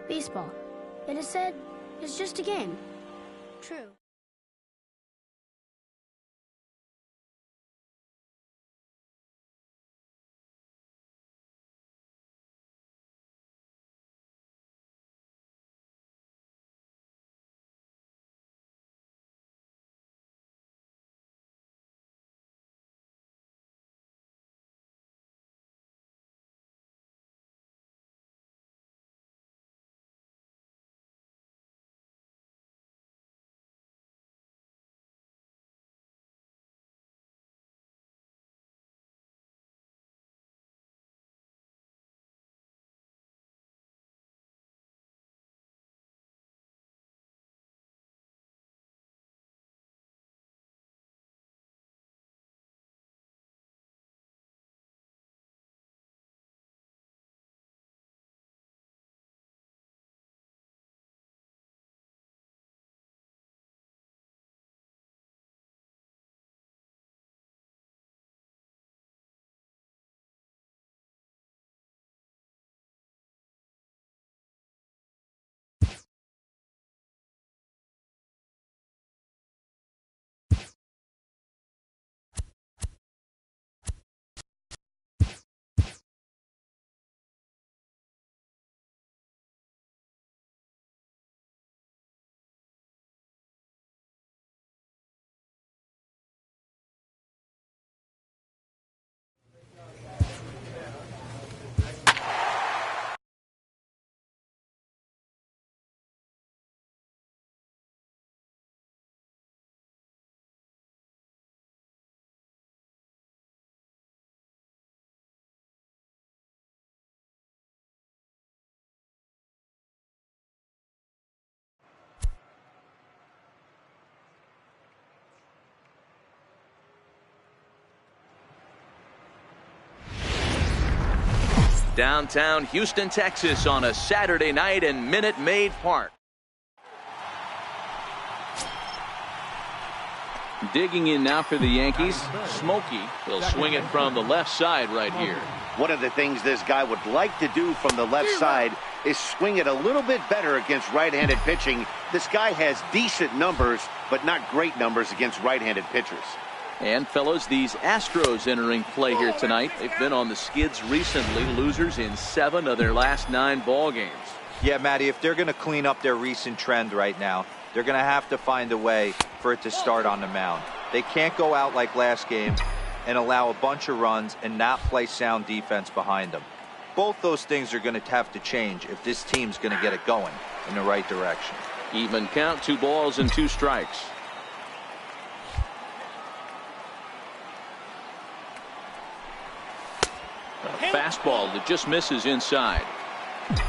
Baseball, it is said, is just a game. True. Downtown Houston, Texas on a Saturday night in Minute Maid Park. Digging in now for the Yankees, Smokey will swing it from the left side right here. One of the things this guy would like to do from the left side is swing it a little bit better against right-handed pitching. This guy has decent numbers, but not great numbers against right-handed pitchers. And fellas, these Astros entering play here tonight. They've been on the skids recently, losers in 7 of their last 9 ball games. Yeah, Matty, if they're going to clean up their recent trend right now, they're going to have to find a way for it to start on the mound. They can't go out like last game and allow a bunch of runs and not play sound defense behind them. Both those things are going to have to change if this team's going to get it going in the right direction. Even count, 2 balls and 2 strikes. A fastball that just misses inside.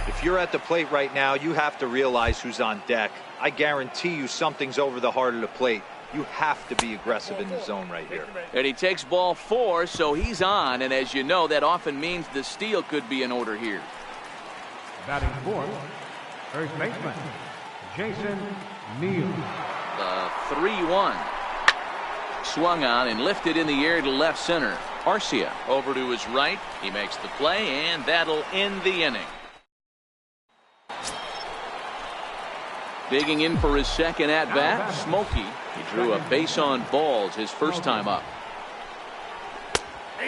If you're at the plate right now, you have to realize who's on deck. I guarantee you something's over the heart of the plate. You have to be aggressive in the zone right here. And he takes ball 4, so he's on. And as you know, that often means the steal could be in order here. Batting fourth, first baseman, Jason Neal. The 3-1. Swung on and lifted in the air to left center. Arcia over to his right. He makes the play, and that'll end the inning. Digging in for his second at-bat, Smokey. He drew a base on balls his first time up.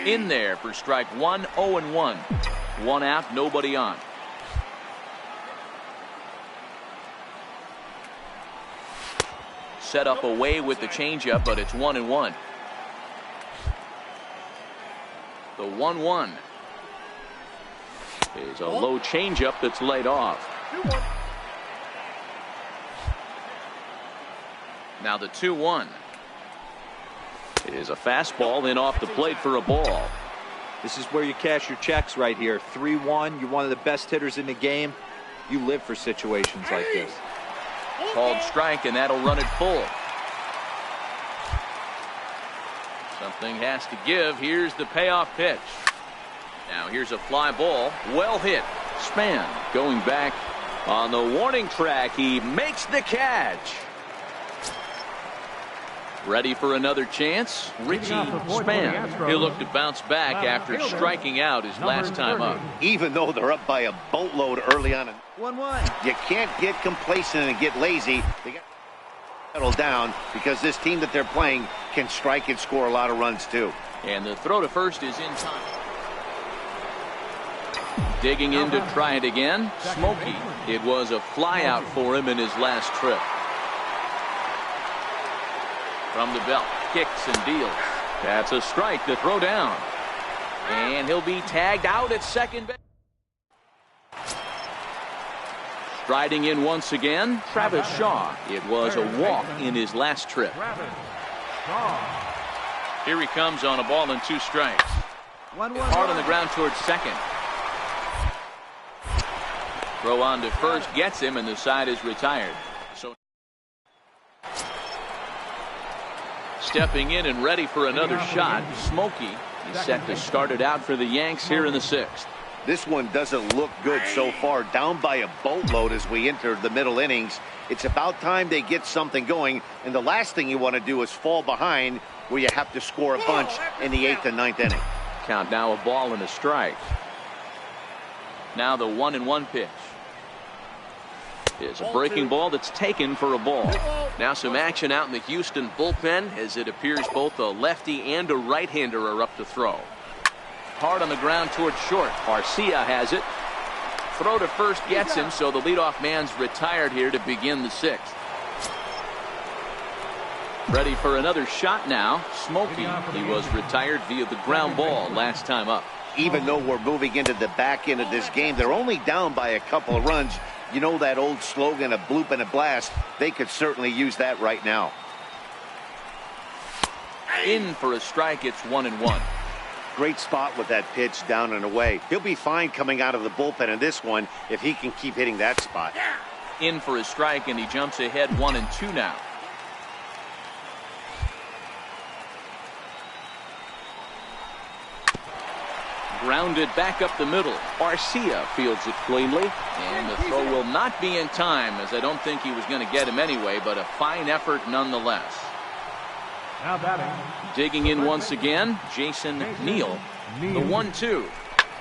In there for strike 1, 0-1. 1 out, nobody on. Set up away with the changeup, but it's 1-1. The 1-1 is a low changeup that's laid off. Now the 2-1. It is a fastball in off the plate for a ball. This is where you cash your checks right here. 3-1. You're one of the best hitters in the game. You live for situations like this. Called strike, and that'll run it full. Something has to give. Here's the payoff pitch. Now here's a fly ball. Well hit. Span going back on the warning track. He makes the catch. Ready for another chance? Richie Spann. He'll look to bounce back after striking out his last time up. Even though they're up by a boatload early on, 1-1. you can't get complacent and get lazy. They got to settle down because this team that they're playing can strike and score a lot of runs too. And the throw to first is in time. Digging in to try it again. Smokey. It was a fly out for him in his last trip. From the belt, kicks and deals. That's a strike to throw down. And he'll be tagged out at second base. Striding in once again, Travis Shaw. It was a walk in his last trip. Here he comes on a ball and 2 strikes. Hard on the ground towards second. Throw on to first gets him, and the side is retired. So stepping in and ready for another shot, Smokey is set to start it out for the Yanks here in the 6th. This one doesn't look good so far. Down by a boatload as we enter the middle innings. It's about time they get something going, and the last thing you want to do is fall behind where you have to score a bunch in the 8th and 9th inning. Count now, a ball and a strike. Now the 1-1 pitch. It's a breaking ball that's taken for a ball. Now some action out in the Houston bullpen as it appears both a lefty and a right-hander are up to throw. Hard on the ground towards short. Garcia has it. Throw to first gets him, so the leadoff man's retired here to begin the 6th. Ready for another shot now. Smokey. He was retired via the ground ball last time up. Even though we're moving into the back end of this game, they're only down by a couple of runs. You know that old slogan, a bloop and a blast. They could certainly use that right now. In for a strike. It's 1-1. Great spot with that pitch down and away. He'll be fine coming out of the bullpen in this one if he can keep hitting that spot. In for a strike, and he jumps ahead 1-2 now. Grounded back up the middle. Garcia fields it cleanly, and the throw will not be in time, as I don't think he was going to get him anyway, but a fine effort nonetheless. Now batting. Digging in once again, Jason Neal. The 1-2.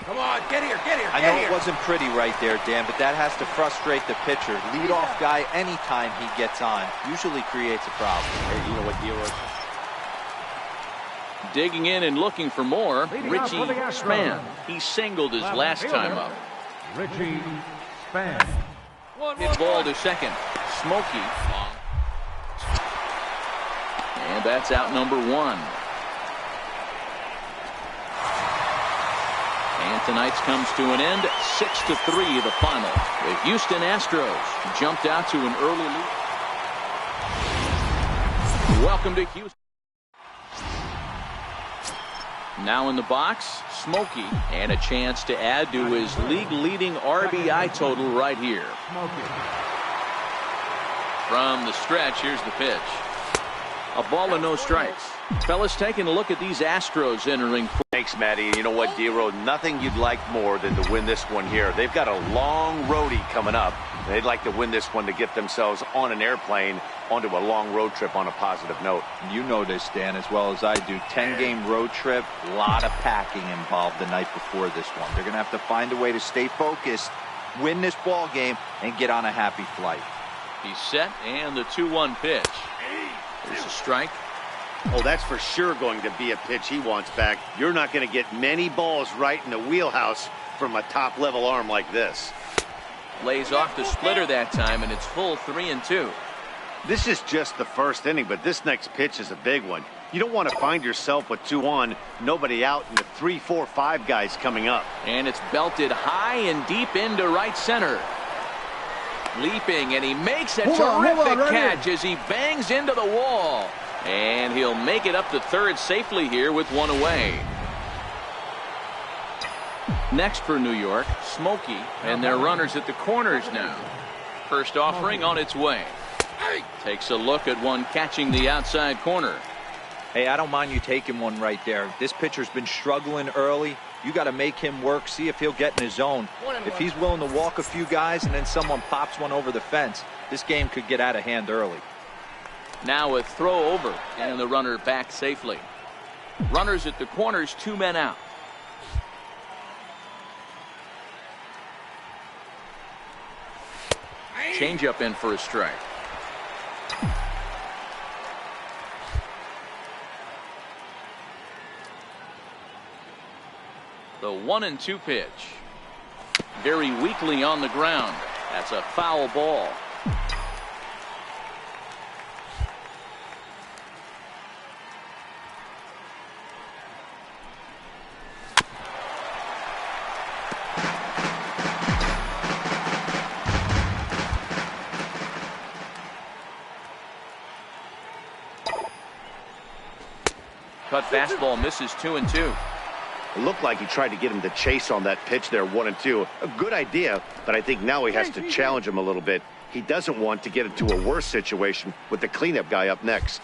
Come on, get here, get here. I know it wasn't pretty right there, Dan, but that has to frustrate the pitcher. Leadoff guy, anytime he gets on, usually creates a problem. Hey, you know what deal is? Digging in and looking for more, Richie Spann. He singled his last time up. Richie Spann. Hit ball to second. Smokey. And that's out number 1. And tonight's comes to an end. 6-3 the final. The Houston Astros jumped out to an early lead. Welcome to Houston. Now in the box, Smokey, and a chance to add to his league-leading RBI total right here. From the stretch, here's the pitch. A ball and no strikes. Fellas, taking a look at these Astros entering. Thanks, Matty. You know what, D-Road? Nothing you'd like more than to win this one here. They've got a long roadie coming up. They'd like to win this one to get themselves on an airplane onto a long road trip on a positive note. You know this, Dan, as well as I do. 10-game road trip, a lot of packing involved the night before this one. They're going to have to find a way to stay focused, win this ball game, and get on a happy flight. He's set, and the 2-1 pitch. There's a strike. Oh, that's for sure going to be a pitch he wants back. You're not going to get many balls right in the wheelhouse from a top-level arm like this. Lays off the splitter that time, and it's full 3-2. This is just the first inning, but this next pitch is a big one. You don't want to find yourself with 2 on, nobody out, and the 3, 4, 5 guys coming up. And it's belted high and deep into right center. Leaping, and he makes a terrific catch as he bangs into the wall. And he'll make it up to third safely here with 1 away. Next for New York, Smokey, and their runners at the corners now. First offering on its way. Takes a look at one catching the outside corner. Hey, I don't mind you taking one right there. This pitcher's been struggling early. You got to make him work, see if he'll get in his zone. If he's willing to walk a few guys and then someone pops one over the fence, this game could get out of hand early. Now a throw over, and the runner back safely. Runners at the corners, 2 men out. Changeup in for a strike. The 1-2 pitch. Very weakly on the ground. That's a foul ball. Cut fastball misses 2-2. It looked like he tried to get him to chase on that pitch there, 1-2. A good idea, but I think now he has to challenge him a little bit. He doesn't want to get into a worse situation with the cleanup guy up next.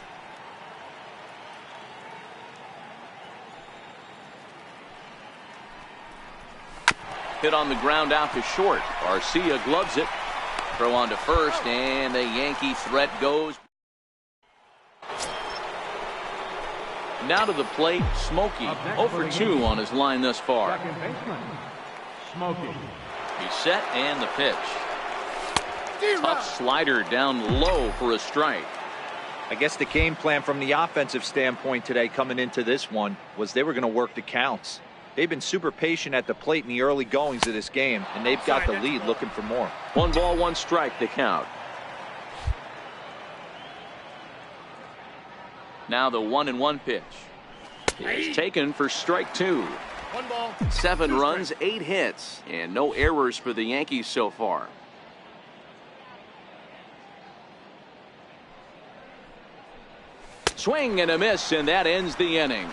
Hit on the ground out to short. Garcia gloves it. Throw on to first, and the Yankee threat goes. Now to the plate, Smokey. 0 for 2 on his line thus far. Second baseman, Smokey. He's set, and the pitch. Tough slider down low for a strike. I guess the game plan from the offensive standpoint today coming into this one was they were going to work the counts. They've been super patient at the plate in the early goings of this game, and they've got the lead looking for more. 1 ball, 1 strike, the count. Now the 1-1 pitch. It's taken for strike 2. 1 ball. 7 runs, 8 hits, and no errors for the Yankees so far. Swing and a miss, and that ends the inning.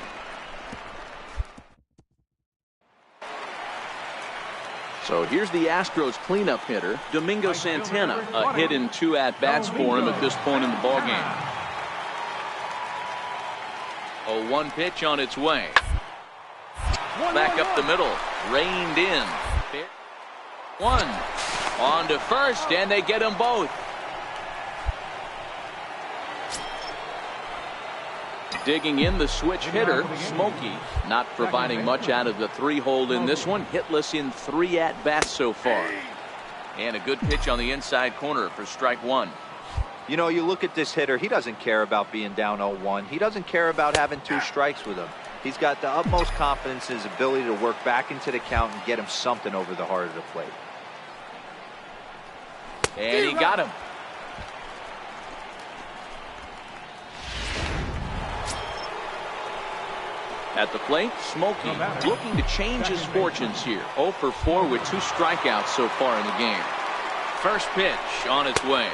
So here's the Astros cleanup hitter, Domingo Santana. A hit and 2 at-bats for him at this point in the ballgame. A 1 pitch on its way. Back up the middle. Reined in. 1. On to first, and they get them both. Digging in the switch hitter, Smokey. Not providing much out of the 3-hole in this one. Hitless in 3 at-bats so far. And a good pitch on the inside corner for strike 1. You know, you look at this hitter, he doesn't care about being down 0-1. He doesn't care about having 2 strikes with him. He's got the utmost confidence in his ability to work back into the count and get him something over the heart of the plate. And he got him. At the plate, Smokey looking to change his fortunes here. 0 for 4 with 2 strikeouts so far in the game. First pitch on its way.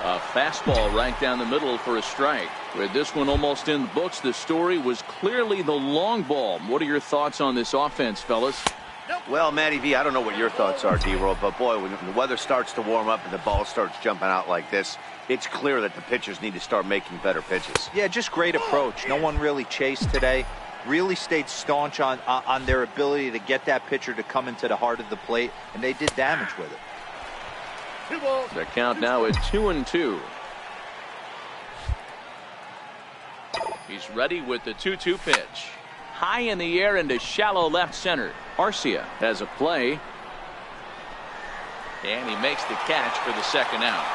A fastball right down the middle for a strike. With this one almost in the books, the story was clearly the long ball. What are your thoughts on this offense, fellas? Well, Matty V, I don't know what your thoughts are, D-Roll, but boy, when the weather starts to warm up and the ball starts jumping out like this, it's clear that the pitchers need to start making better pitches. Yeah, just great approach. No one really chased today. Really stayed staunch on their ability to get that pitcher to come into the heart of the plate, and they did damage with it. The count now is 2-2. He's ready with the 2-2 pitch. High in the air into shallow left center. Garcia has a play. And he makes the catch for the second out.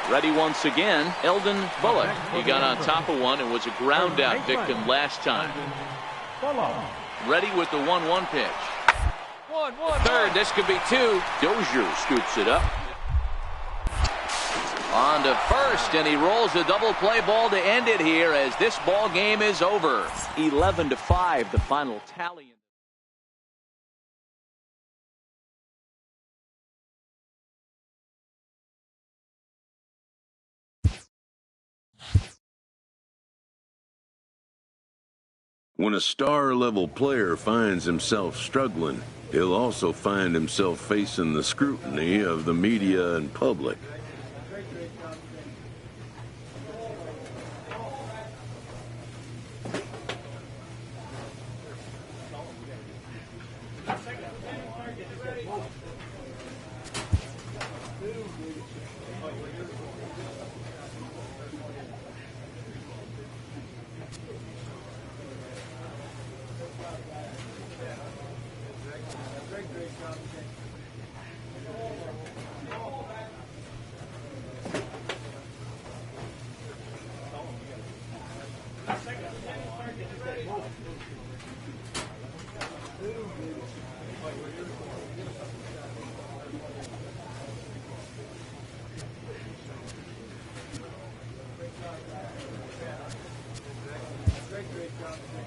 Ready once again, Eldon Bullock. He got on top of one and was a ground out victim last time. Ready with the 1-1 pitch. Third, this could be 2. Dozier scoops it up. On to first, and he rolls a double play ball to end it here as this ball game is over. 11-5, the final tally. When a star-level player finds himself struggling, he'll also find himself facing the scrutiny of the media and public.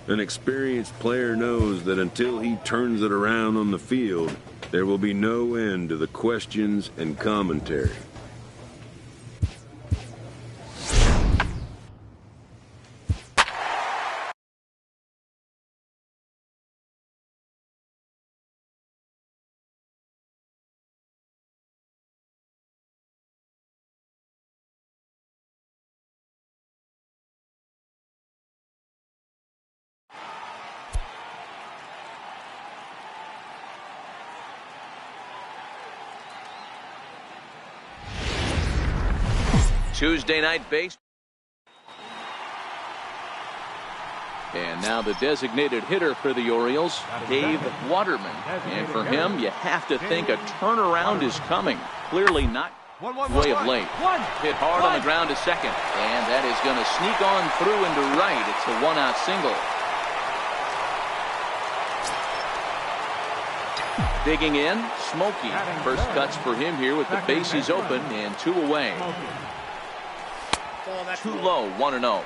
An experienced player knows that until he turns it around on the field, there will be no end to the questions and commentary. Tuesday night base. And now the designated hitter for the Orioles, Dave Waterman. And for him, you have to think a turnaround is coming. Clearly not way of late. Hit hard on the ground to second. And that is going to sneak on through into right. It's a one-out single. Digging in, Smokey. First cuts for him here with the bases open and 2 away. Too low, 1-0.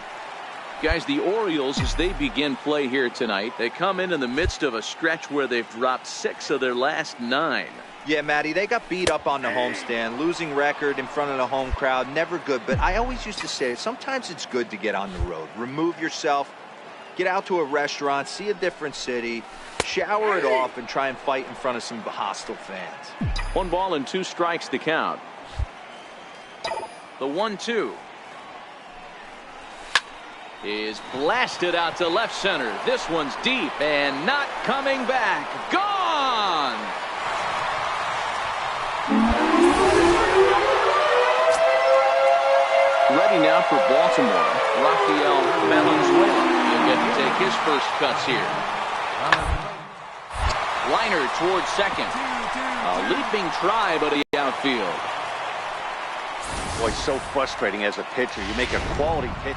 Guys, the Orioles, as they begin play here tonight, they come in the midst of a stretch where they've dropped 6 of their last 9. Yeah, Matty, they got beat up on the homestand. Losing record in front of the home crowd, never good. But I always used to say, sometimes it's good to get on the road. Remove yourself, get out to a restaurant, see a different city, shower it off, and try and fight in front of some hostile fans. 1 ball and 2 strikes to count. The 1-2. Is blasted out to left center. This one's deep and not coming back. Gone! Ready now for Baltimore. Rafael Valenzuela. He'll get to take his first cuts here. Liner towards second. A leaping try, but he outfield. Boy, so frustrating as a pitcher. You make a quality pitch.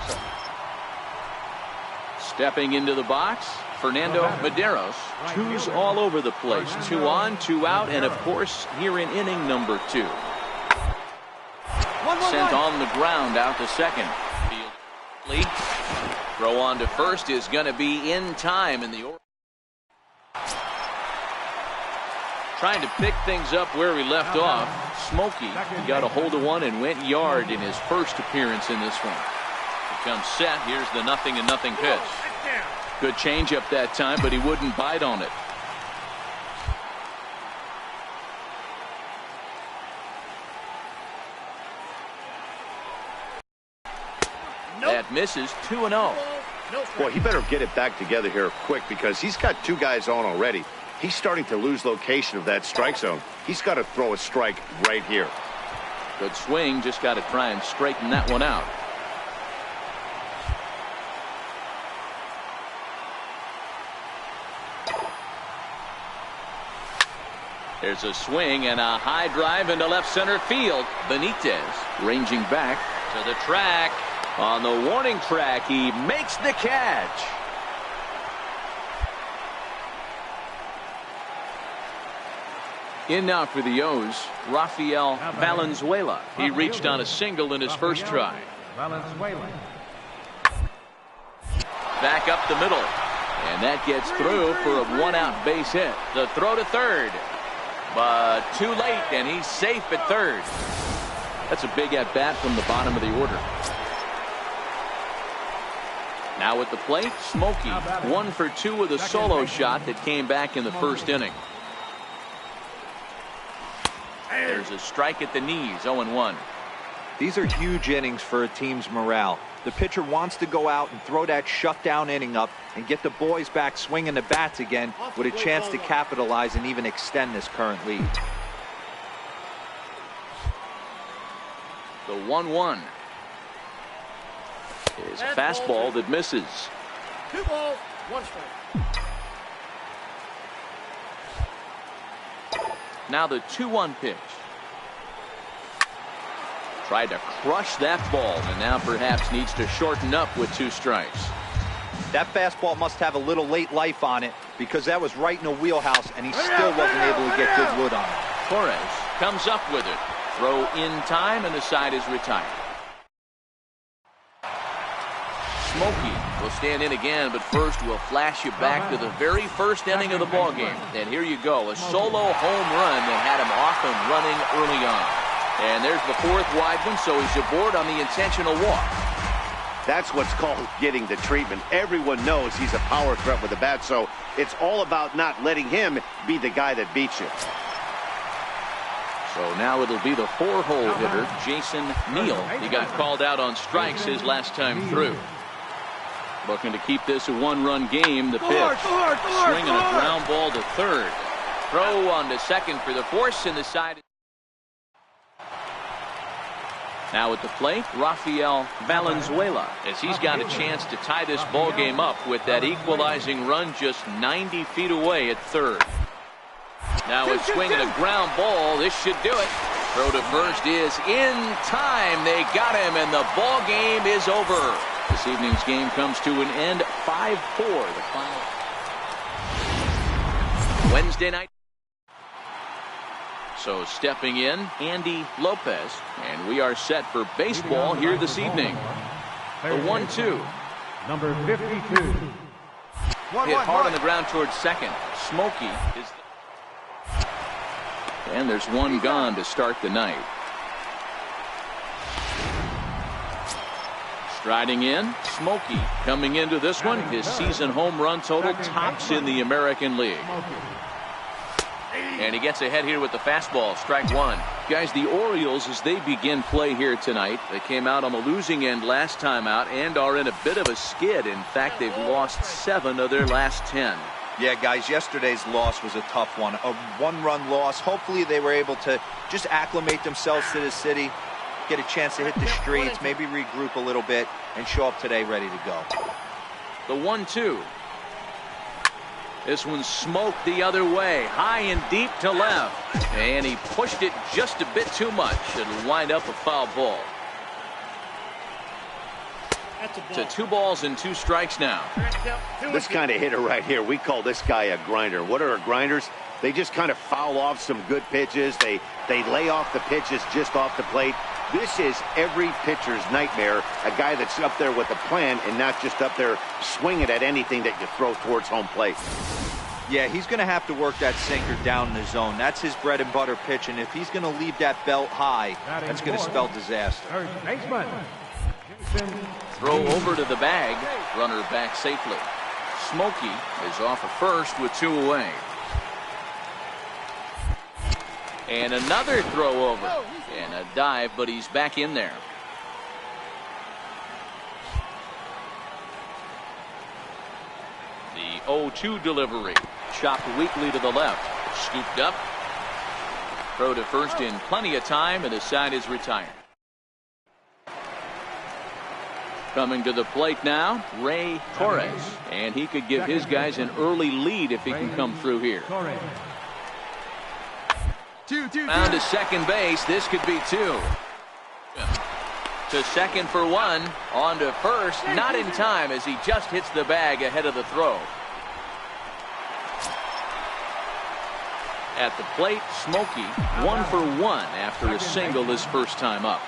Stepping into the box, Fernando Medeiros. 2s all over the place. 2 on, 2 out, and of course, here in inning number 2. Sent on the ground out to second. Field. Throw on to first is going to be in time in the order. Trying to pick things up where he left off. Smokey got a hold of one and went yard in his first appearance in this one. Comes set. Here's the 0-0 pitch. Good changeup that time, but he wouldn't bite on it. That misses. 2-0. Boy, he better get it back together here quick because he's got 2 guys on already. He's starting to lose location of that strike zone. He's got to throw a strike right here. Good swing. Just got to try and straighten that one out. There's a swing and a high drive into left center field. Benitez ranging back to the track. On the warning track, he makes the catch. In now for the O's, Rafael Valenzuela. He reached on a single in his first try. Valenzuela. Back up the middle. And that gets through for a 1-out base hit. The throw to third. But too late, and he's safe at third. That's a big at-bat from the bottom of the order. Now at the plate, Smokey. 1 for 2 with a solo shot that came back in the first inning. There's a strike at the knees, 0-1. These are huge innings for a team's morale. The pitcher wants to go out and throw that shutdown inning up and get the boys back swinging the bats again with a chance to capitalize and even extend this current lead. The 1-1 is a fastball that misses. 2 balls, 1 strike. Now the 2-1 pitch. Tried to crush that ball, and now perhaps needs to shorten up with 2 strikes. That fastball must have a little late life on it, because that was right in the wheelhouse, and he still wasn't able to get good wood on it. Torres comes up with it. Throw in time, and the side is retired. Smokey will stand in again, but first we'll flash you back to the very first inning of the ballgame. And here you go, a solo home run that had him off and running early on. And there's the 4th wide one, so he's aboard on the intentional walk. That's what's called getting the treatment. Everyone knows he's a power threat with the bat, so it's all about not letting him be the guy that beats you. So now it'll be the 4-hole hitter, Jason Neal. He got called out on strikes his last time through. Looking to keep this a 1-run game. The pitch. Swinging a ground ball to third. Throw on to second for the force, and the side. Now at the plate, Rafael Valenzuela, as he's got a chance to tie this ball game up with that equalizing run just 90 feet away at third. Now it's swinging a ground ball. This should do it. Throw to first is in time. They got him, and the ball game is over. This evening's game comes to an end, 5-4, the final. Wednesday night. So stepping in, Andy Lopez, and we are set for baseball here this evening. The 1-2. Number 52. Hit hard on the ground towards second. Smokey is. And there's one gone to start the night. Striding in, Smokey coming into this one. His season home run total tops in the American League. And he gets ahead here with the fastball. Strike 1. Guys, the Orioles, as they begin play here tonight, they came out on the losing end last time out and are in a bit of a skid. In fact, they've lost 7 of their last 10. Yeah, guys, yesterday's loss was a tough one. A 1-run loss. Hopefully they were able to just acclimate themselves to the city, get a chance to hit the streets, maybe regroup a little bit, and show up today ready to go. The 1-2. This one smoked the other way, high and deep to left. And he pushed it just a bit too much. It'll wind up a foul ball. To 2 balls and 2 strikes now. This kind of hitter right here, we call this guy a grinder. What are grinders? They just kind of foul off some good pitches. They lay off the pitches just off the plate. This is every pitcher's nightmare, a guy that's up there with a plan and not just up there swinging at anything that you throw towards home plate. Yeah, he's going to have to work that sinker down in the zone. That's his bread and butter pitch, and if he's going to leave that belt high, that's going to spell disaster. Throw over to the bag. Runner back safely. Smokey is off of first with 2 away. And another throw over. And a dive, but he's back in there. The 0-2 delivery. Chopped weakly to the left. Scooped up. Throw to first in plenty of time, and the side is retired. Coming to the plate now, Ray Torres. And he could give his guys an early lead if he can come through here. Down to second base. This could be 2. To second for 1. On to first. Not in time as he just hits the bag ahead of the throw. At the plate, Smokey 1 for 1 after a single his first time up.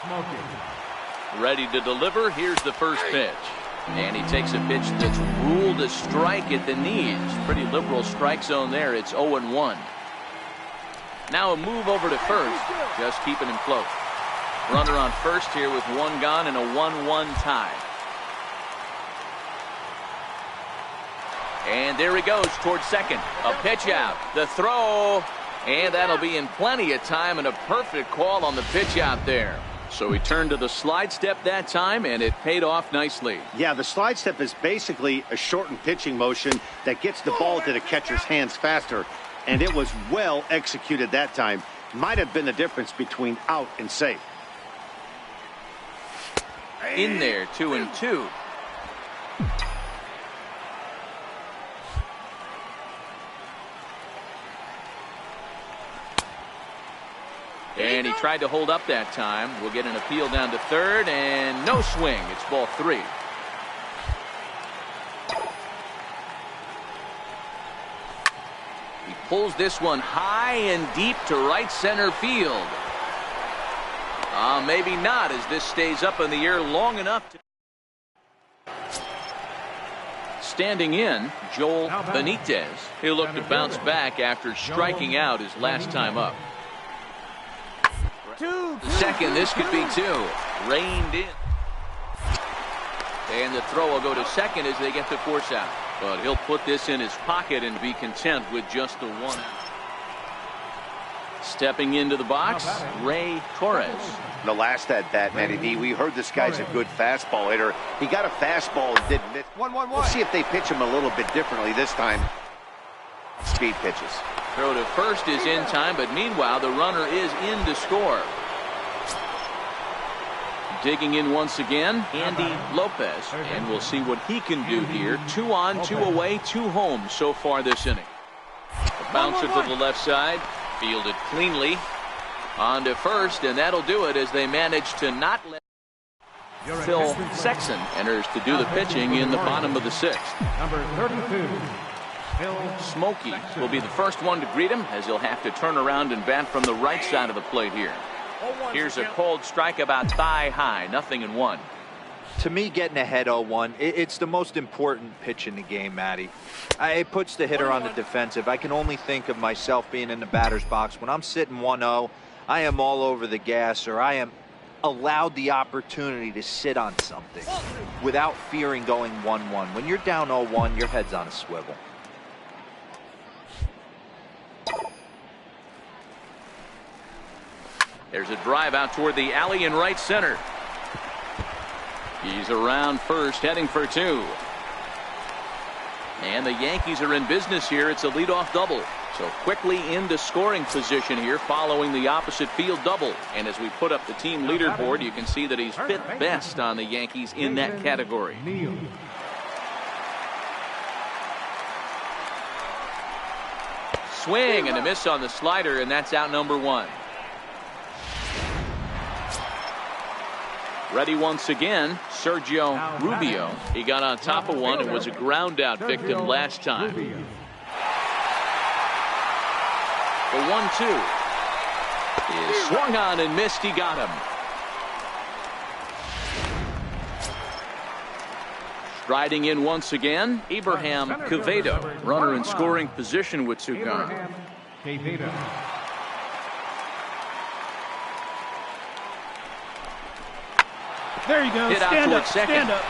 Ready to deliver. Here's the first pitch. And he takes a pitch that's ruled a strike at the knees. Pretty liberal strike zone there. It's 0-1. Now a move over to first. Just keeping him close. Runner on first here with 1 gone and a 1-1 tie. And there he goes towards second. A pitch out. The throw. And that'll be in plenty of time, and a perfect call on the pitch out there. So he turned to the slide step that time, and it paid off nicely. Yeah, the slide step is basically a shortened pitching motion that gets the ball to the catcher's hands faster. And it was well executed that time. Might have been the difference between out and safe. In there, 2-2. And he tried to hold up that time. We'll get an appeal down to third, and no swing. It's ball 3. He pulls this one high and deep to right center field. Maybe not, as this stays up in the air long enough to... Standing in, Joel Benitez. He'll look to bounce back after striking out his last time up. Second, this could be 2. Reined in. And the throw will go to second as they get the force out. But he'll put this in his pocket and be content with just the 1 out. Stepping into the box, Ray Torres. The last at bat, Matty D, we heard this guy's a good fastball hitter. He got a fastball and didn't miss. 1-1-1. We'll see if they pitch him a little bit differently this time. Speed pitches. Throw to first is in time, but meanwhile the runner is in to score. Digging in once again, Andy Lopez, and we'll see what he can do here. 2 on, 2 away, 2 home so far this inning. A bouncer to the left side, fielded cleanly. On to first, and that'll do it as they manage to not let... Phil Sexton enters to do the pitching in the bottom of the 6th. Number 32. Smokey will be the first one to greet him, as he'll have to turn around and bat from the right side of the plate here. Here's a cold strike about thigh high, 0-1. To me, getting ahead 0-1, it's the most important pitch in the game, Matty. It puts the hitter on the defensive. I can only think of myself being in the batter's box. When I'm sitting 1-0, I am all over the gas, or I am allowed the opportunity to sit on something without fearing going 1-1. When you're down 0-1, your head's on a swivel. There's a drive out toward the alley in right center. He's around first, heading for 2. And the Yankees are in business here. It's a leadoff double. So quickly into scoring position here following the opposite field double. And as we put up the team leaderboard, you can see that he's 5th best on the Yankees in that category. Swing and a miss on the slider, and that's out number 1. Ready once again, Sergio Rubio. He got on top of one and was a ground out victim last time. The 1-2 is swung on and missed. He got him. Striding in once again, Abraham Quevedo, runner in scoring position with 2 gone. There you go. Hit out Stand toward up. second. Stand up.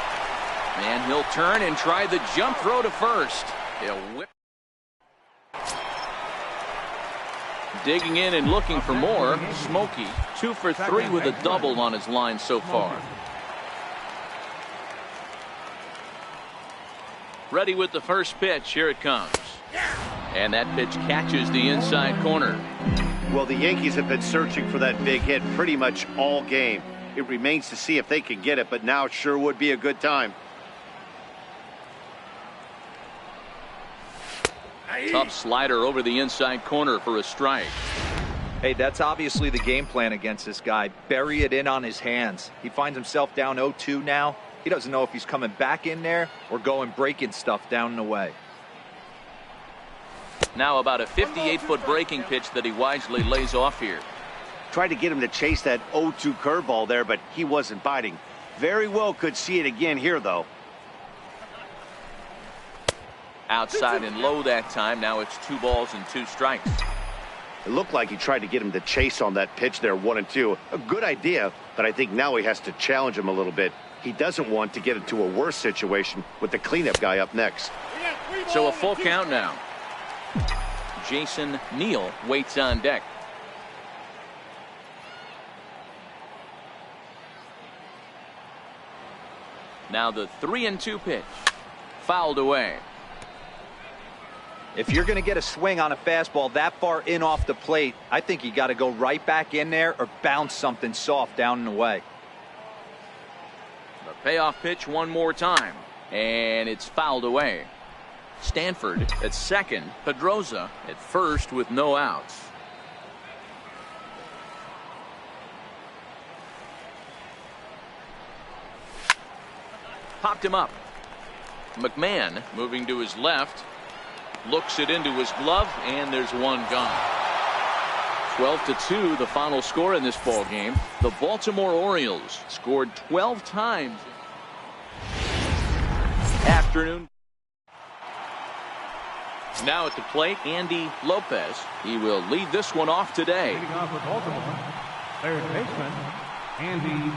And he'll turn and try the jump throw to first. He'll whip. Digging in and looking for more. Smokey, 2 for 3 with a double on his line so far. Ready with the first pitch. Here it comes. And that pitch catches the inside corner. Well, the Yankees have been searching for that big hit pretty much all game. It remains to see if they can get it, but now sure would be a good time. Tough slider over the inside corner for a strike. Hey, that's obviously the game plan against this guy. Bury it in on his hands. He finds himself down 0-2 now. He doesn't know if he's coming back in there or going breaking stuff down and away. Now about a 58-foot breaking pitch that he wisely lays off here. Tried to get him to chase that 0-2 curveball there, but he wasn't biting. Very well could see it again here, though. Outside and low that time. Now it's 2 balls and 2 strikes. It looked like he tried to get him to chase on that pitch there, 1-2. A good idea, but I think now he has to challenge him a little bit. He doesn't want to get into a worse situation with the cleanup guy up next. So a full count now. Jason Neal waits on deck. Now the 3-2 pitch. Fouled away. If you're going to get a swing on a fastball that far in off the plate, I think you got to go right back in there or bounce something soft down and away. Payoff pitch one more time. And it's fouled away. Stanford at second. Pedroza at first with no outs. Popped him up. McMahon moving to his left. Looks it into his glove, and there's one gone. 12-2 the final score in this ball game. The Baltimore Orioles scored 12 times. Afternoon. Now at the plate, Andy Lopez. He will lead this one off today. Leading off for Baltimore, third baseman, Andy.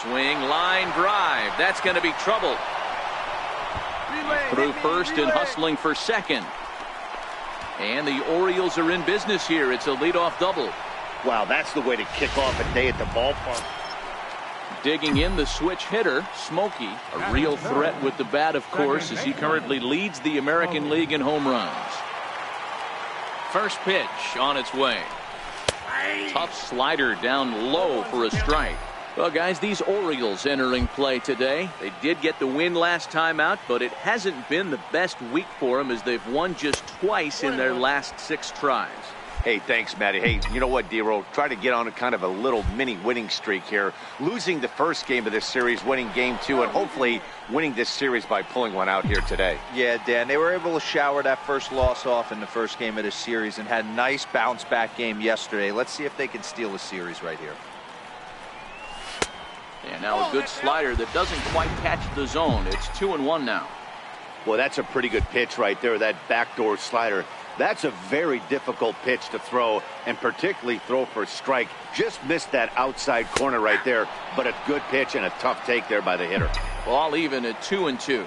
Swing, line drive. That's going to be trouble. Through first and hustling for second. And the Orioles are in business here. It's a leadoff double. Wow, that's the way to kick off a day at the ballpark. Digging in the switch hitter, Smokey, a real threat with the bat, of course, as he currently leads the American League in home runs. First pitch on its way. Tough slider down low for a strike. Well, guys, these Orioles entering play today. They did get the win last time out, but it hasn't been the best week for them as they've won just twice in their last 6 tries. Hey, thanks, Matty. Hey, you know what, D-Roll? Try to get on a kind of a little mini winning streak here. Losing the first game of this series, winning game 2, and hopefully winning this series by pulling one out here today. Yeah, Dan, they were able to shower that first loss off in the first game of this series and had a nice bounce-back game yesterday. Let's see if they can steal the series right here. And now a good slider that doesn't quite catch the zone. It's 2-1 now. Well, that's a pretty good pitch right there, that backdoor slider. That's a very difficult pitch to throw, and particularly throw for a strike. Just missed that outside corner right there, but a good pitch and a tough take there by the hitter. Ball even at 2-2.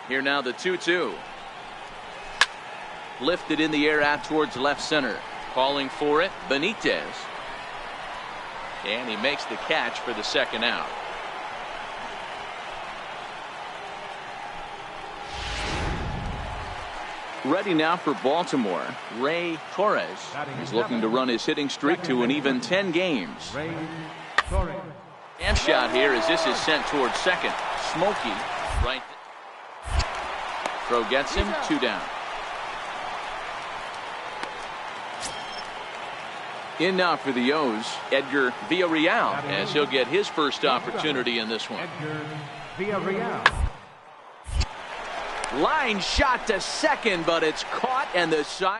Here now the 2-2. Lifted in the air out towards left center. Calling for it, Benitez. And he makes the catch for the second out. Ready now for Baltimore, Ray Torres. He's looking to run his hitting streak to an even 10 games. And shot here as this is sent towards second. Smokey right. Throw gets him, 2 down. In now for the O's, Edgar Villarreal, as he'll get his first opportunity in this one. Edgar Villarreal. Line shot to second, but it's caught, and the side.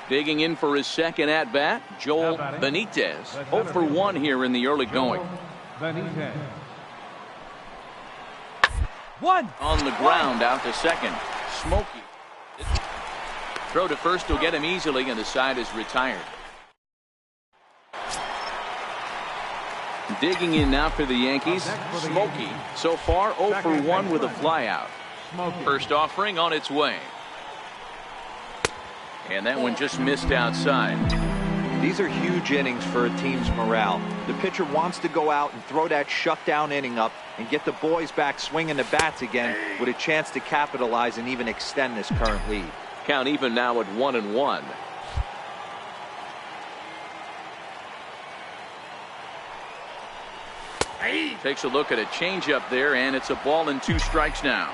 Digging in for his second at-bat, Joel Benitez. 0 for 1 here in the early going. Benitez. On the ground, out to second. Smokey. Throw to first will get him easily, and the side is retired. Digging in now for the Yankees, Smokey. So far 0 for 1 with a flyout. First offering on its way. And that one just missed outside. These are huge innings for a team's morale. The pitcher wants to go out and throw that shutdown inning up and get the boys back swinging the bats again with a chance to capitalize and even extend this current lead. Count even now at 1-1. Takes a look at a changeup there, and it's a ball and 2 strikes now.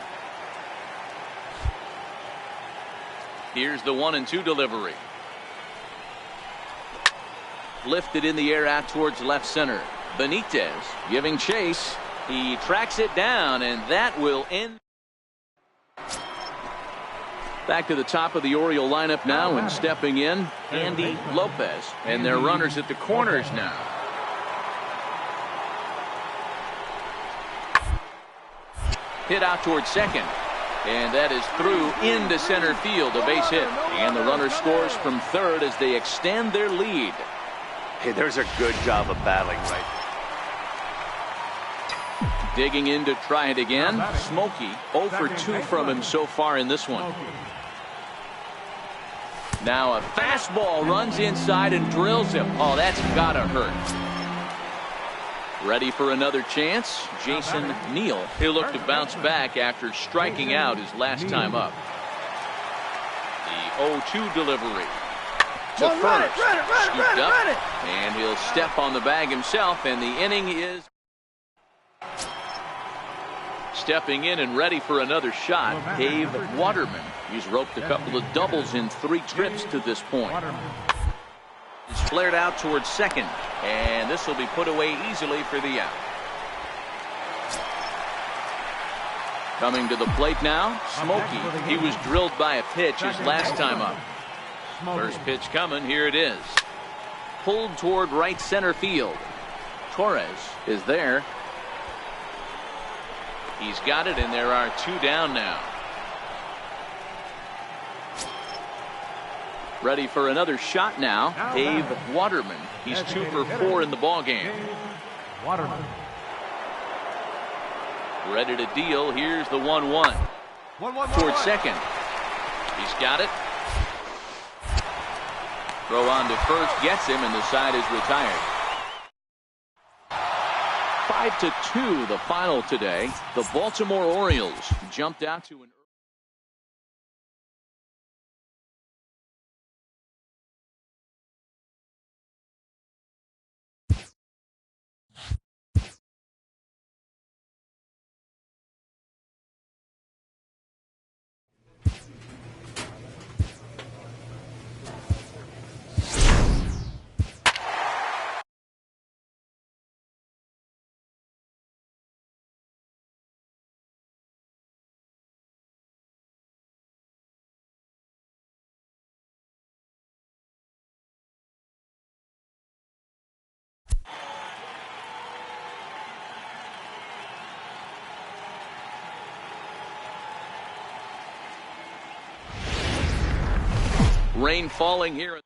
Here's the 1-2 delivery. Lifted in the air out towards left center. Benitez giving chase. He tracks it down, and that will end. Back to the top of the Oriole lineup now, and stepping in, Andy Lopez. And their runners at the corners now. Hit out towards second. And that is through into center field, a base hit. And the runner scores from third as they extend their lead. Hey, there's a good job of battling right there. Digging in to try it again. Smokey 0 for 2 from him so far in this one. Now a fastball runs inside and drills him. Oh, that's gotta hurt. Ready for another chance. Jason Neal. He'll look to bounce back after striking out his last time up. The 0-2 delivery. to first. Scooped up, and he'll step on the bag himself, and the inning is... Stepping in and ready for another shot, Dave Waterman. He's roped a couple of doubles in 3 trips to this point. It's flared out towards second, and this will be put away easily for the out. Coming to the plate now, Smokey. He was drilled by a pitch his last time up. First pitch coming, here it is. Pulled toward right center field. Torres is there. He's got it, and there are 2 down now. Ready for another shot now, Dave Waterman. He's 2 for 4 in the ballgame. Waterman. Ready to deal. Here's the 1-1. Towards second. He's got it. Throw on to first gets him, and the side is retired. 5-2 the final today. The Baltimore Orioles jumped out to an... Rain falling here.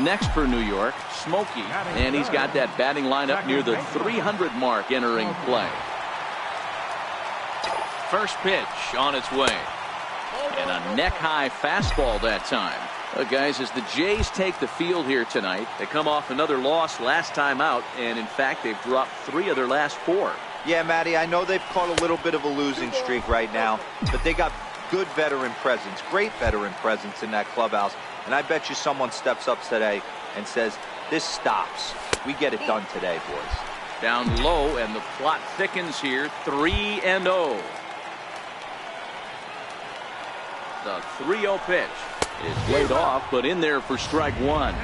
Next for New York, Smokey, and he's got that batting lineup near the 300 mark entering play. First pitch on its way, and a neck-high fastball that time. Guys, as the Jays take the field here tonight, they come off another loss last time out, and in fact they've dropped 3 of their last 4. Yeah, Matty, I know they've caught a little bit of a losing streak right now, but they got good veteran presence, great veteran presence in that clubhouse. And I bet you someone steps up today and says, this stops. We get it done today, boys. Down low, and the plot thickens here. 3-0. The 3-0 pitch is laid off, but in there for strike 1.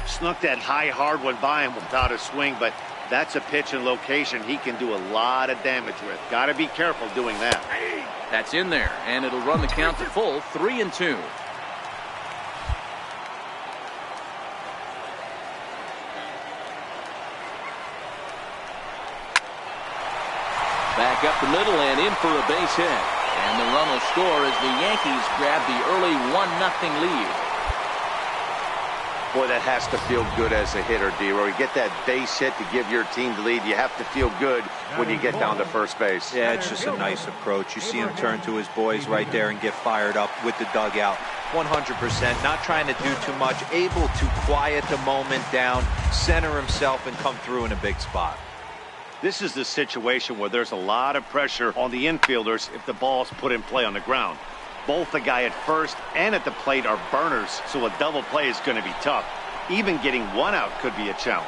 Snuck that high, hard one by him without a swing, but that's a pitch and location he can do a lot of damage with. Got to be careful doing that. That's in there, and it'll run the count to full. 3-2. Back up the middle and in for a base hit. And the run will score as the Yankees grab the early 1-0 lead. Boy, that has to feel good as a hitter, D-Roy. You get that base hit to give your team the lead. You have to feel good when you get down to first base. Yeah, it's just a nice approach. You see him turn to his boys right there and get fired up with the dugout. 100%, not trying to do too much, able to quiet the moment down, center himself, and come through in a big spot. This is the situation where there's a lot of pressure on the infielders if the ball's put in play on the ground. Both the guy at first and at the plate are burners, so a double play is going to be tough. Even getting 1 out could be a challenge.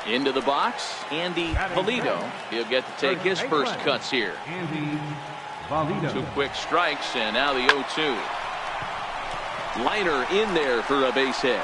Into the box, Andy Polito. He'll get to take his first cuts here. 2 quick strikes, and now the 0-2. Liner in there for a base hit.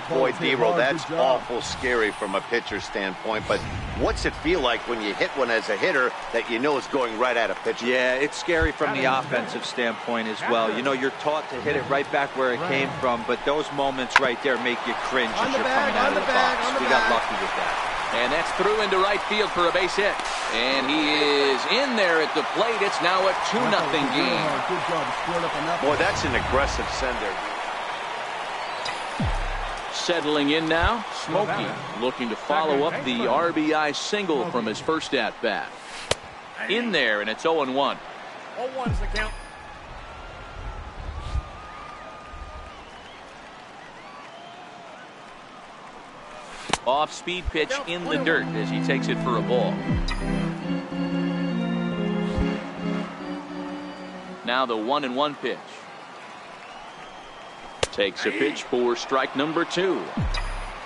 Boy, D-Roll, that's awful scary from a pitcher standpoint, but what's it feel like when you hit one as a hitter that you know is going right at a pitcher? Yeah, it's scary from the offensive standpoint as well. You know, you're taught to hit it right back where it came from, but those moments right there make you cringe as you're coming out of the box. We got lucky with that. And that's through into right field for a base hit. And he is in there at the plate. It's now a 2-0 game. Boy, that's an aggressive sender. Settling in now, Smokey looking to follow up the RBI single from his first at-bat. In there, and it's 0-1. 0-1's the count. Off-speed pitch in the dirt as he takes it for a ball. Now the 1-1 pitch. Takes a pitch for strike number 2.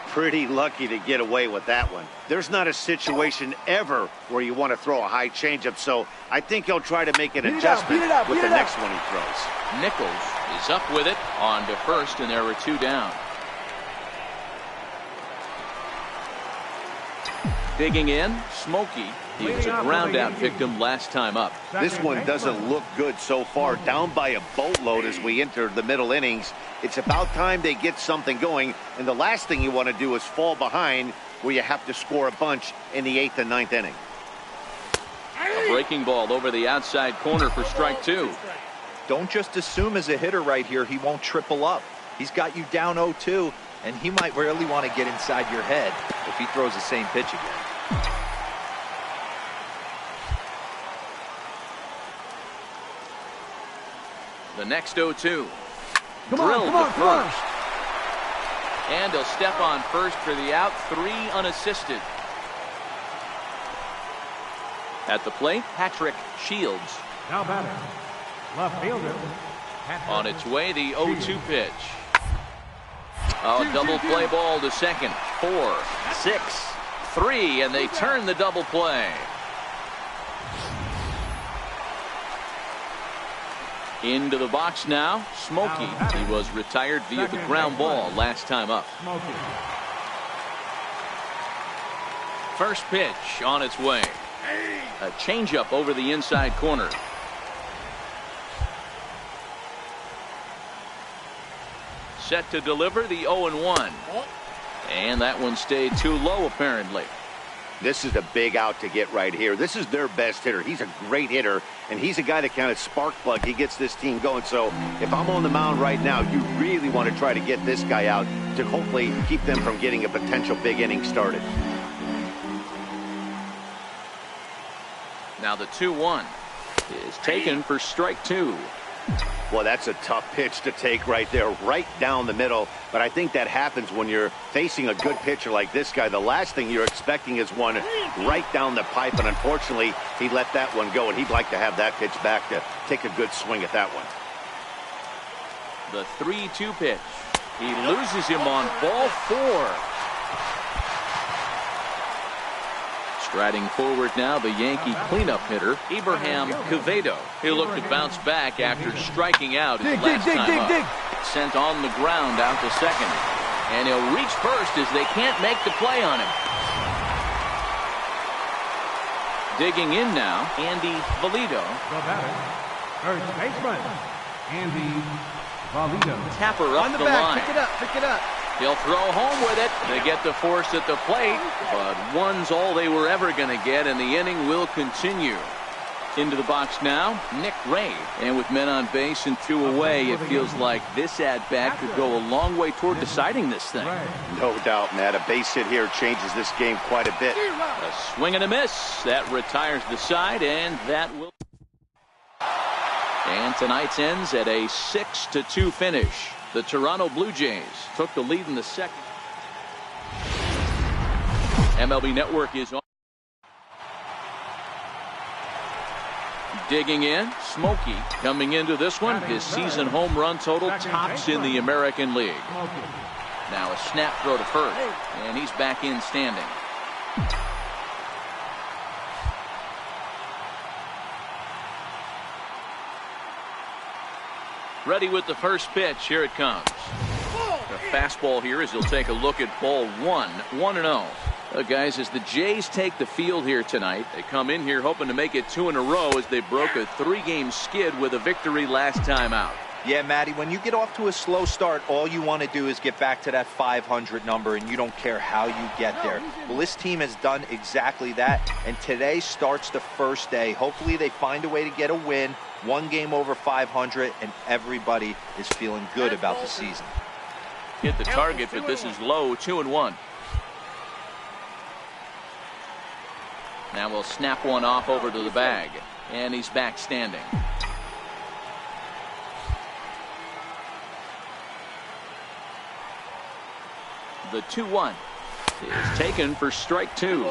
Pretty lucky to get away with that one. There's not a situation ever where you want to throw a high changeup, so I think he'll try to make an adjustment with the next one he throws. Nichols is up with it on to first, and there are 2 down. Digging in, Smokey. He was a ground-out victim last time up. This one doesn't look good so far. Down by a boatload as we enter the middle innings. It's about time they get something going, and the last thing you want to do is fall behind where you have to score a bunch in the 8th and 9th inning. A breaking ball over the outside corner for strike 2. Don't just assume as a hitter right here he won't triple up. He's got you down 0-2, and he might really want to get inside your head if he throws the same pitch again. The next 0-2. Drilled to first. And he'll step on first for the out. 3 unassisted. At the plate, Patrick Shields. Now batting, left fielder. On its way, the 0-2 pitch. A double play ball to second. 4, 6, 3, and they turn the double play. Into the box now, Smokey. He was retired via the ground ball last time up. First pitch on its way. A changeup over the inside corner. Set to deliver the 0-1. And that one stayed too low apparently. This is a big out to get right here. This is their best hitter. He's a great hitter, and he's a guy that kind of spark plug. He gets this team going. So if I'm on the mound right now, you really want to try to get this guy out to hopefully keep them from getting a potential big inning started. Now the 2-1 is taken for strike 2. Well, that's a tough pitch to take right there, right down the middle. But I think that happens when you're facing a good pitcher like this guy. The last thing you're expecting is one right down the pipe, and unfortunately, he let that one go, and he'd like to have that pitch back to take a good swing at that one. The 3-2 pitch. He loses him on ball 4. Striding forward now, the Yankee cleanup hitter, Abraham Quevedo. He'll look to bounce back after striking out his last time up. Sent on the ground out to second. And he'll reach first as they can't make the play on him. Digging in now, Andy Valido. The batter, first baseman, Andy Valido. Tapper up the line. Pick it up. He'll throw home with it. They get the force at the plate, but one's all they were ever going to get, and the inning will continue. Into the box now, Nick Ray. And with men on base and 2 away, it feels like this at-bat could go a long way toward deciding this thing. No doubt, Matt. A base hit here changes this game quite a bit. A swing and a miss. That retires the side, and that will... And tonight's ends at a 6-2 finish. The Toronto Blue Jays took the lead in the second. MLB Network is on. Digging in, Smokey coming into this one. His season home run total tops in the American League. Now a snap throw to first, and he's back in standing. Ready with the first pitch. Here it comes. The fastball here as he'll take a look at ball 1, 1-0. Guys, as the Jays take the field here tonight, they come in here hoping to make it 2 in a row as they broke a 3-game skid with a victory last time out. Yeah, Matty, when you get off to a slow start, all you want to do is get back to that 500 number, and you don't care how you get there. Well, this team has done exactly that, and today starts the first day. Hopefully they find a way to get a win, 1 game over 500, and everybody is feeling good about the season. Hit the target, but this is low, 2-1. Now we'll snap one off over to the bag, and he's back standing. The 2-1 is taken for strike 2.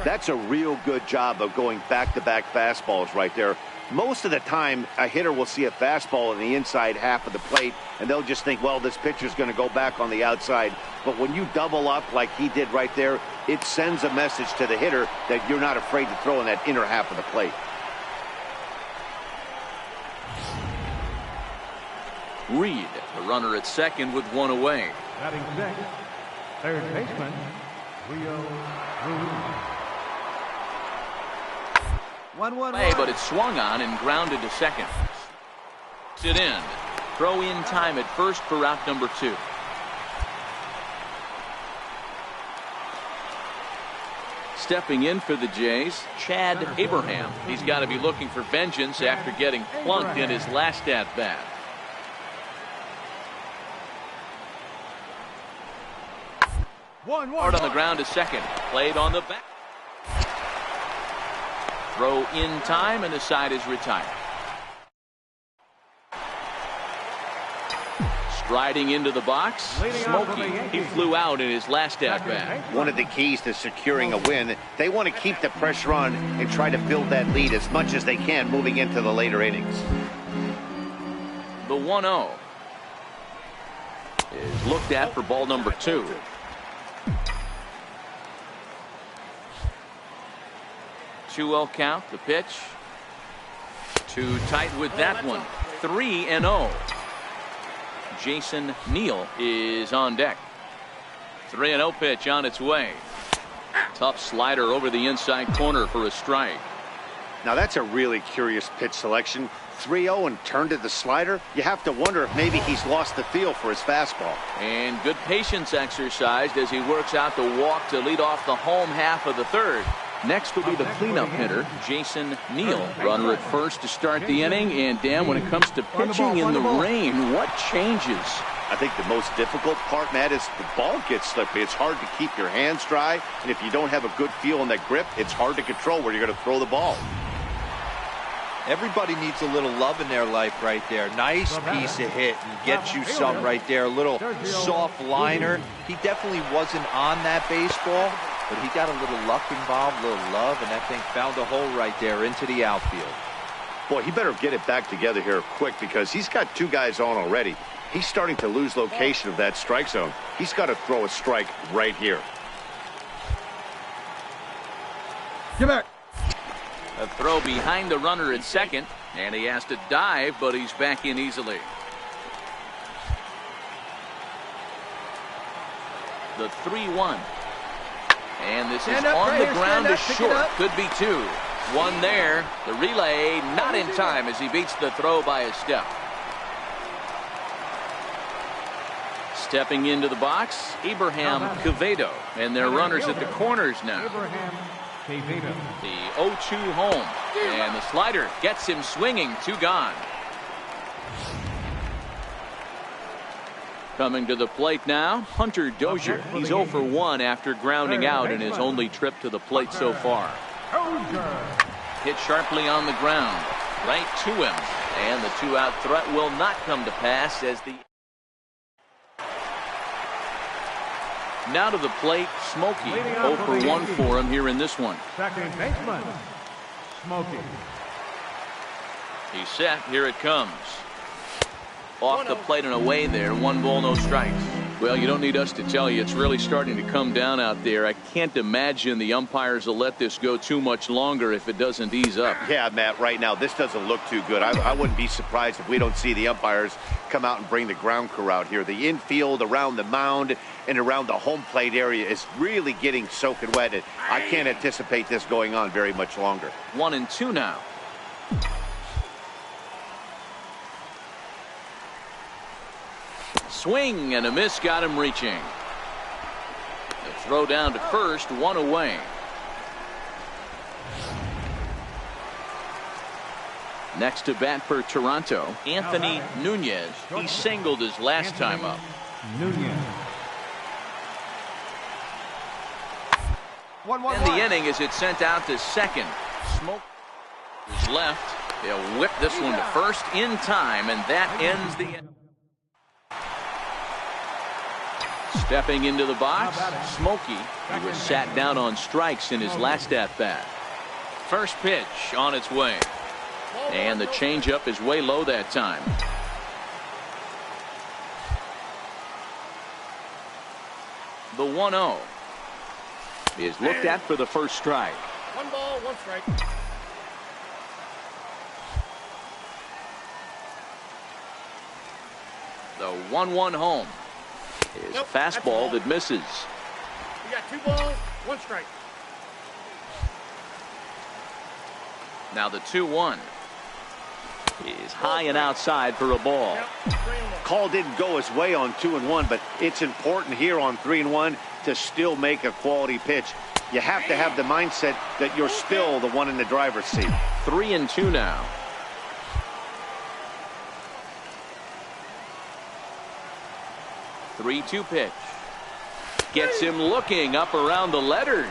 That's a real good job of going back-to-back fastballs right there. Most of the time, a hitter will see a fastball in the inside half of the plate, and they'll just think, well, this pitcher's going to go back on the outside. But when you double up like he did right there, it sends a message to the hitter that you're not afraid to throw in that inner half of the plate. Reed, the runner at second with one away. Batting sixth, third baseman, Rio Ruiz. 1-1 Play, but it's swung on and grounded to second. Sit in. Throw in time at first for out number 2. Stepping in for the Jays, Chad Abraham. He's got to be looking for vengeance after getting plunked in his last at-bat. Hard on the ground to second. Played on the back. Throw in time, and the side is retired. Striding into the box, Smokey. He flew out in his last at-bat. One of the keys to securing a win, they want to keep the pressure on and try to build that lead as much as they can moving into the later innings. The 1-0 is looked at for ball number 2. Two-0 count, the pitch. Too tight with that one. 3-0. Jason Neal is on deck. 3-0 pitch on its way. Tough slider over the inside corner for a strike. Now that's a really curious pitch selection. 3-0 and turned to the slider. You have to wonder if maybe he's lost the feel for his fastball. And good patience exercised as he works out the walk to lead off the home half of the third. Next will be the cleanup hitter, Jason Neal. Runner at first to start the inning. And, Dan, when it comes to pitching in the rain, what changes? I think the most difficult part, Matt, is the ball gets slippery. It's hard to keep your hands dry. And if you don't have a good feel in that grip, it's hard to control where you're going to throw the ball. Everybody needs a little love in their life right there. Nice piece of hit and get you some right there. A little soft liner. He definitely wasn't on that baseball, but he got a little luck involved, a little love, and that thing found a hole right there into the outfield. Boy, he better get it back together here quick because he's got 2 guys on already. He's starting to lose location of that strike zone. He's got to throw a strike right here. Get back. A throw behind the runner at second, and he has to dive, but he's back in easily. The 3-1. And this is on the ground to short. Could be 2. 1 there. The relay not in time as he beats the throw by a step. Stepping into the box, Abraham Quevedo. And their runners at the corners now. The 0-2 home. And the slider gets him swinging. 2 gone. Coming to the plate now, Hunter Dozier. He's 0 for 1 after grounding out in his only trip to the plate so far. Hit sharply on the ground. Right to him. And the 2-out threat will not come to pass as the... Now to the plate, Smokey. 0 for 1 for him here in this one. Second baseman, Smokey. He's set. Here it comes. Off the plate and away there. 1 ball, no strikes. Well, you don't need us to tell you it's really starting to come down out there. I can't imagine the umpires will let this go too much longer if it doesn't ease up. Yeah, Matt, right now this doesn't look too good. I wouldn't be surprised if we don't see the umpires come out and bring the ground crew out here. The infield around the mound and around the home plate area is really getting soaking wet. And I can't anticipate this going on very much longer. 1-2 now. Swing and a miss got him reaching. The throw down to first, 1 away. Next to bat for Toronto, Anthony Nunez. He singled his last time up. And the inning as it's sent out to second. Smoke is left. They'll whip this one to first in time, and that ends the inning. Stepping into the box, Smokey. He was sat down on strikes in his last at-bat. First pitch on its way. And the changeup is way low that time. The 1-0 is looked at for the first strike. 1 ball, 1 strike. The 1-1 home is a fastball that misses. You got 2 balls, 1 strike. Now the 2-1 is high and outside for a ball. Call didn't go his way on 2-1, but it's important here on 3-1 to still make a quality pitch. You have to have the mindset that you're still the one in the driver's seat. 3-2 now. The 3-2 pitch gets him looking up around the letters.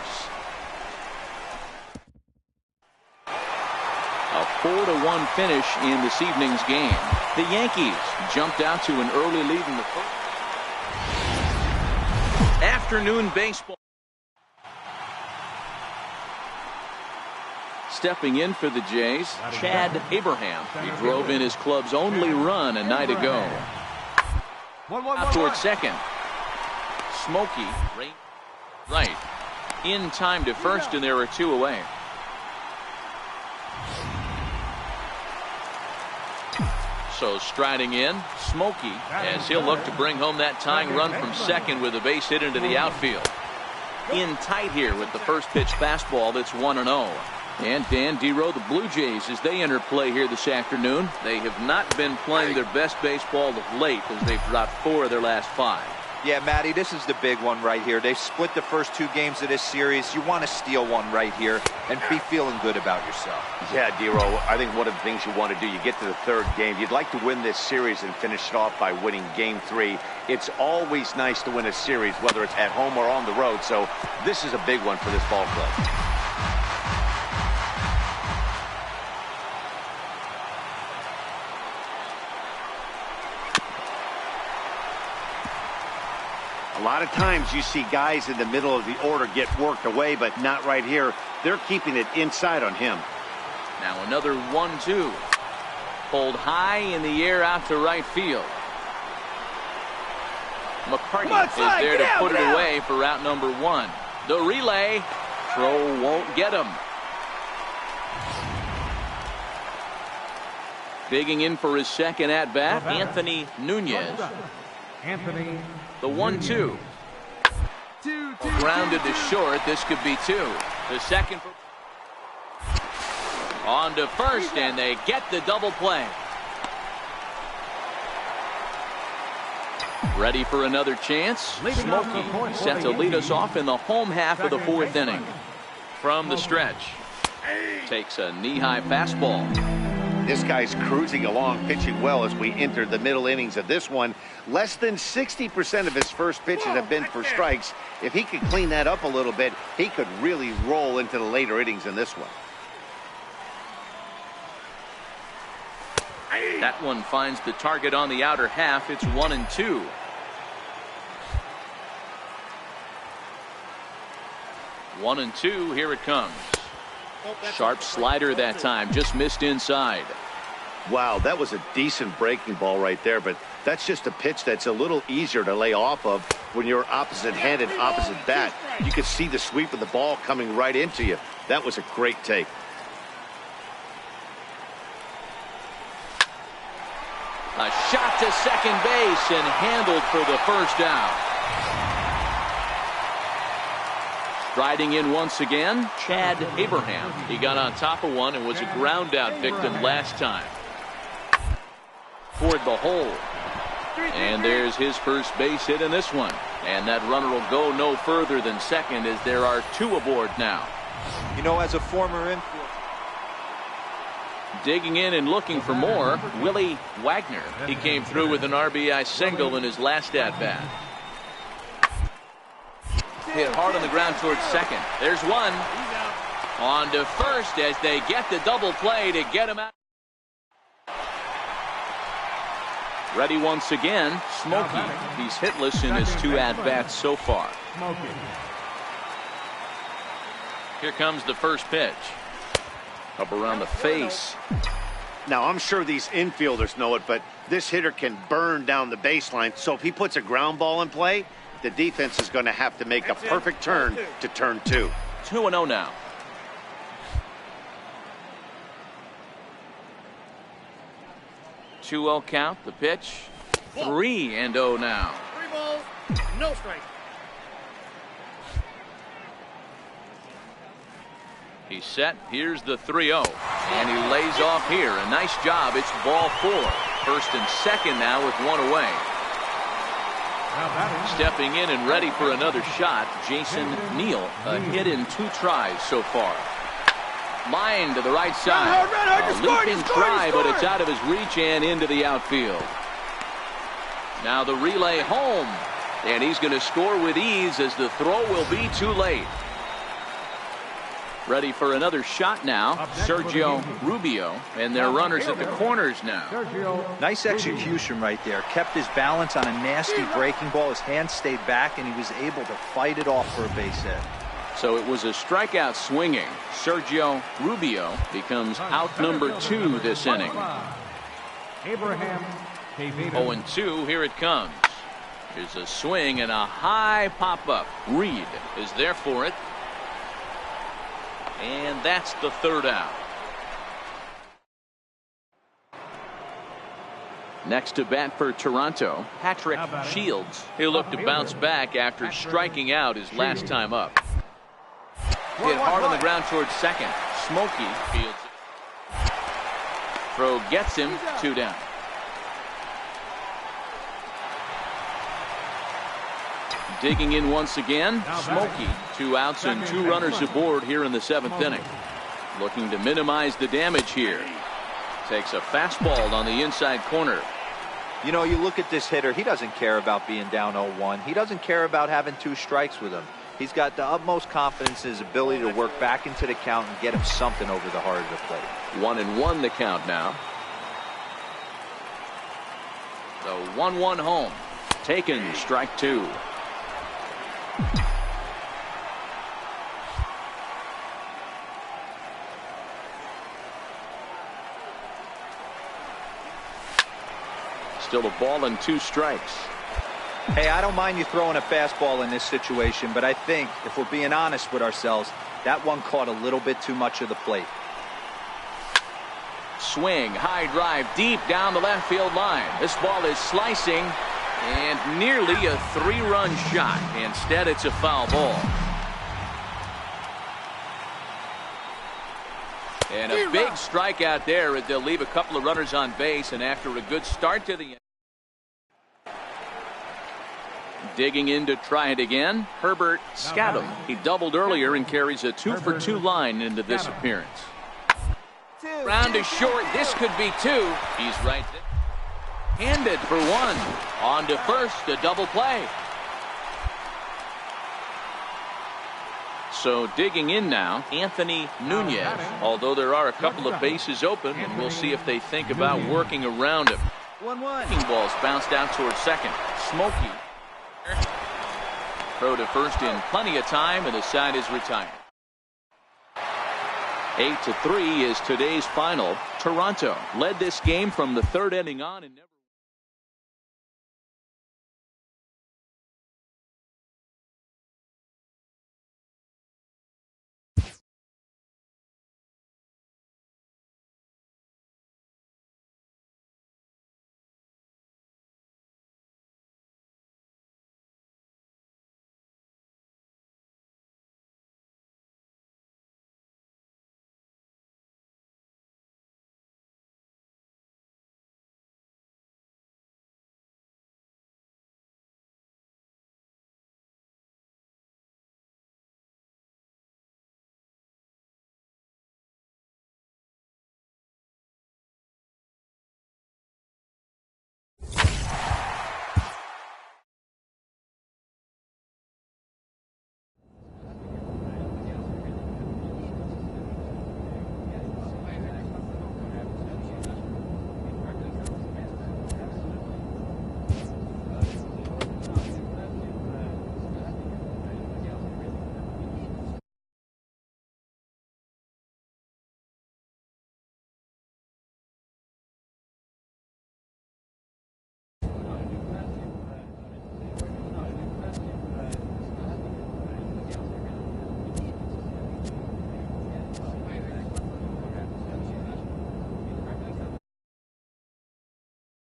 A 4-1 finish in this evening's game. The Yankees jumped out to an early lead in the first. Afternoon baseball. Stepping in for the Jays, Chad Abraham. He drove in his club's only run a night ago. Out towards second. Smokey right. In time to first, and there are 2 away. So striding in, Smokey, as he'll look to bring home that tying run from second with a base hit into the outfield. In tight here with the first pitch fastball that's 1-0. And Dan Dero, the Blue Jays, as they enter play here this afternoon, they have not been playing their best baseball of late as they've dropped 4 of their last 5. Yeah, Matty, this is the big one right here. They've split the first 2 games of this series. You want to steal one right here and be feeling good about yourself. Yeah, Dero, I think one of the things you want to do, you get to the 3rd game, you'd like to win this series and finish it off by winning Game 3. It's always nice to win a series, whether it's at home or on the road, so this is a big one for this ball club. A lot of times you see guys in the middle of the order get worked away, but not right here. They're keeping it inside on him. Now another 1-2. Pulled high in the air out to right field. McCartney is there to put it away for out number 1. The relay throw won't get him. Digging in for his second at bat, Anthony Nunez. The 1-2. Grounded to short. This could be 2. The second on to first, and they get the double play. Ready for another chance. Smokey set to lead us off in the home half of the 4th inning. From the stretch, takes a knee-high fastball. This guy's cruising along, pitching well as we enter the middle innings of this one. Less than 60% of his first pitches have been for strikes. If he could clean that up a little bit, he could really roll into the later innings in this one. That one finds the target on the outer half. It's 1-2. One and two. Here it comes. Sharp slider that time, just missed inside. Wow, that was a decent breaking ball right there, but that's just a pitch that's a little easier to lay off of when you're opposite-handed, opposite bat. You could see the sweep of the ball coming right into you. That was a great take. A shot to second base and handled for the first out. Striding in once again, Chad Abraham. He got on top of one and was a ground out victim last time. Toward the hole. And there's his first base hit in this one. And that runner will go no further than second as there are two aboard now. You know, as a former infielder. Digging in and looking for more, Willie Wagner. He came through with an RBI single in his last at-bat. Hit hard on the ground towards second. There's one. On to first as they get the double play to get him out. Ready once again, Smokey. He's hitless in his 2 at-bats so far. Here comes the first pitch. Up around the face. Now, I'm sure these infielders know it, but this hitter can burn down the baseline. So if he puts a ground ball in play, the defense is going to have to make a perfect turn to turn 2. 2-0 now. Two-0 count. The pitch. 3-0 now. 3 balls, no strikes. He's set. Here's the 3-0. And he lays off here. A nice job. It's ball 4. First and second now with 1 away. Stepping in and ready for another shot, Jason Neal. A hit in 2 tries so far. Line to the right side. A leaping try, but it's out of his reach and into the outfield. Now the relay home. And he's going to score with ease as the throw will be too late. Ready for another shot now, Sergio Rubio, and their runners at the corners now. Nice execution right there. Kept his balance on a nasty breaking ball. His hand stayed back, and he was able to fight it off for a base hit. So it was a strikeout swinging. Sergio Rubio becomes out number 2 this inning. 0-2, here it comes. Here's a swing and a high pop-up. Reed is there for it. And that's the 3rd out. Next to bat for Toronto, Patrick Shields. He'll look to bounce back after striking out his last time up. Hit hard on the ground towards second. Smokey fields it. Throw gets him. 2 down. Digging in once again, Smokey. 2 outs and 2 runners aboard here in the 7th inning. Looking to minimize the damage here. Takes a fastball on the inside corner. You know, you look at this hitter, he doesn't care about being down 0-1. He doesn't care about having 2 strikes with him. He's got the utmost confidence in his ability to work back into the count and get him something over the heart of the plate. 1-1 the count now. The 1-1 home. Taken, strike 2. Still a ball and 2 strikes. Hey, I don't mind you throwing a fastball in this situation, but I think if we're being honest with ourselves, that one caught a little bit too much of the plate. Swing, high drive, deep down the left field line. This ball is slicing and nearly a 3-run shot. Instead, it's a foul ball. And a big strikeout there as they'll leave a couple of runners on base, and after a good start to the end. Digging in to try it again, Herbert Scadam. He doubled earlier and carries a 2-for-2 line into this appearance. Round is short. This could be 2. He's right there. Handed for 1. On to first, a double play. So digging in now, Anthony Nunez. Although there are a couple of bases open, and we'll see if they think about working around him. 1-1. Balls bounced out towards second. Smokey. Throw to first in plenty of time, and the side is retired. 8-3 is today's final. Toronto led this game from the 3rd inning on and never